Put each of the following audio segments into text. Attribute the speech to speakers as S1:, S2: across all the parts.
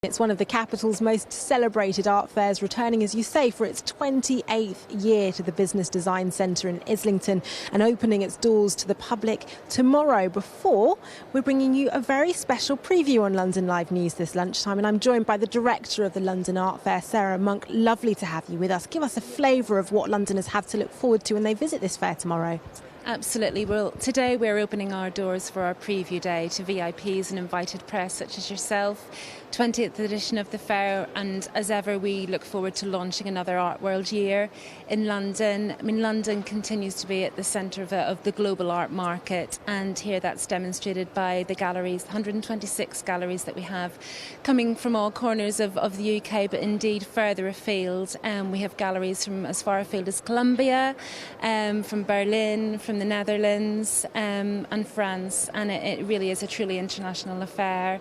S1: It's one of the capital's most celebrated art fairs, returning, as you say, for its 28th year to the Business Design Centre in Islington and opening its doors to the public tomorrow. Before, we're bringing you a very special preview on London Live News this lunchtime, and I'm joined by the director of the London Art Fair, Sarah Monk. Lovely to have you with us. Give us a flavour of what Londoners have to look forward to when they visit this fair tomorrow.
S2: Absolutely. Well, today we're opening our doors for our preview day to VIPs and invited press such as yourself. 20th edition of the fair, and as ever we look forward to launching another Art World year in London. I mean, London continues to be at the centre of the global art market, and here that's demonstrated by the galleries, 126 galleries that we have coming from all corners of the UK, but indeed further afield. We have galleries from as far afield as Colombia, from Berlin, from the Netherlands and France, and it really is a truly international affair.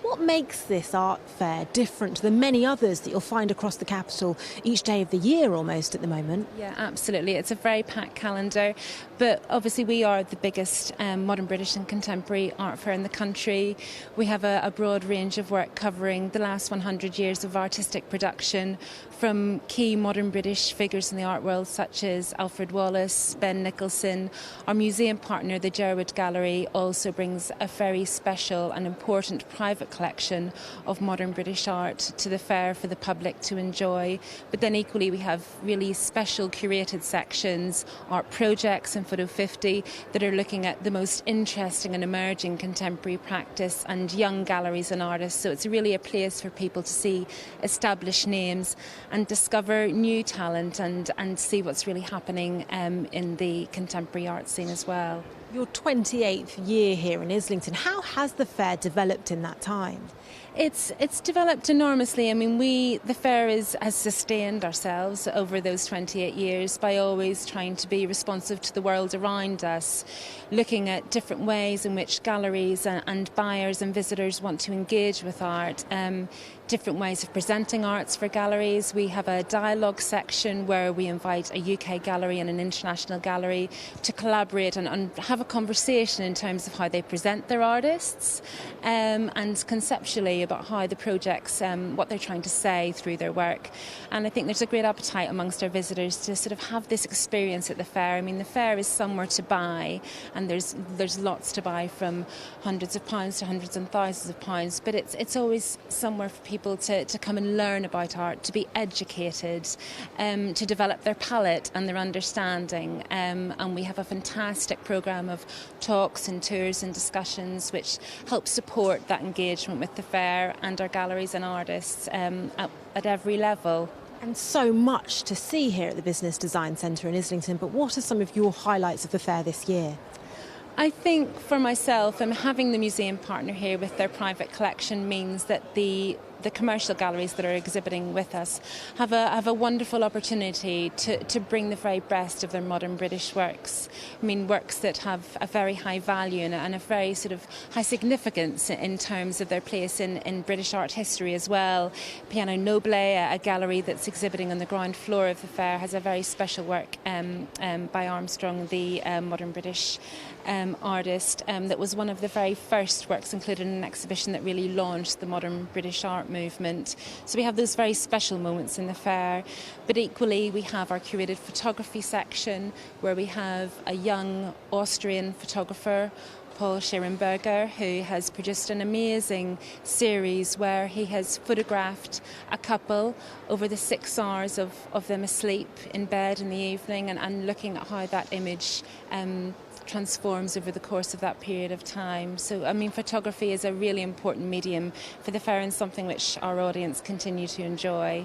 S1: What makes this art fair different to the many others that you'll find across the capital each day of the year almost at the moment?
S2: Yeah, absolutely. It's a very packed calendar, but obviously we are the biggest modern British and contemporary art fair in the country. We have a broad range of work covering the last 100 years of artistic production from key modern British figures in the art world such as Alfred Wallace, Ben Nicholson. Our museum partner, the Jerwood Gallery, also brings a very special and important private collection of modern British art to the fair for the public to enjoy. But then equally we have really special curated sections, art projects and Photo 50 that are looking at the most interesting and emerging contemporary practice and young galleries and artists. So it's really a place for people to see established names and discover new talent and see what's really happening in the contemporary art scene as well.
S1: Your 28th year here in Islington, how has the fair developed in that time?
S2: It's developed enormously. I mean, the fair has sustained ourselves over those 28 years by always trying to be responsive to the world around us, looking at different ways in which galleries and buyers and visitors want to engage with art. Different ways of presenting arts for galleries. We have a dialogue section where we invite a UK gallery and an international gallery to collaborate and have a conversation in terms of how they present their artists and conceptually about how the projects, what they're trying to say through their work. And I think there's a great appetite amongst our visitors to sort of have this experience at the fair. I mean, the fair is somewhere to buy, and there's lots to buy, from hundreds of pounds to hundreds and thousands of pounds, but it's always somewhere for people to come and learn about art, to be educated, to develop their palette and their understanding. And we have a fantastic programme of talks and tours and discussions which help support that engagement with the fair and our galleries and artists at every level.
S1: And so much to see here at the Business Design Centre in Islington, but what are some of your highlights of the fair this year?
S2: I think for myself, having the museum partner here with their private collection means that the commercial galleries that are exhibiting with us have a wonderful opportunity to bring the very best of their modern British works. I mean, works that have a very high value and a very sort of high significance in terms of their place in British art history as well. Piano Nobile, a gallery that's exhibiting on the ground floor of the fair, has a very special work by Armstrong, the modern British artist, that was one of the very first works included in an exhibition that really launched the modern British art movement. So we have those very special moments in the fair, but equally we have our curated photography section where we have a young Austrian photographer, Paul Scherenberger, who has produced an amazing series where he has photographed a couple over the 6 hours of them asleep in bed in the evening and looking at how that image transforms over the course of that period of time. So, I mean, photography is a really important medium for the fair and something which our audience continue to enjoy.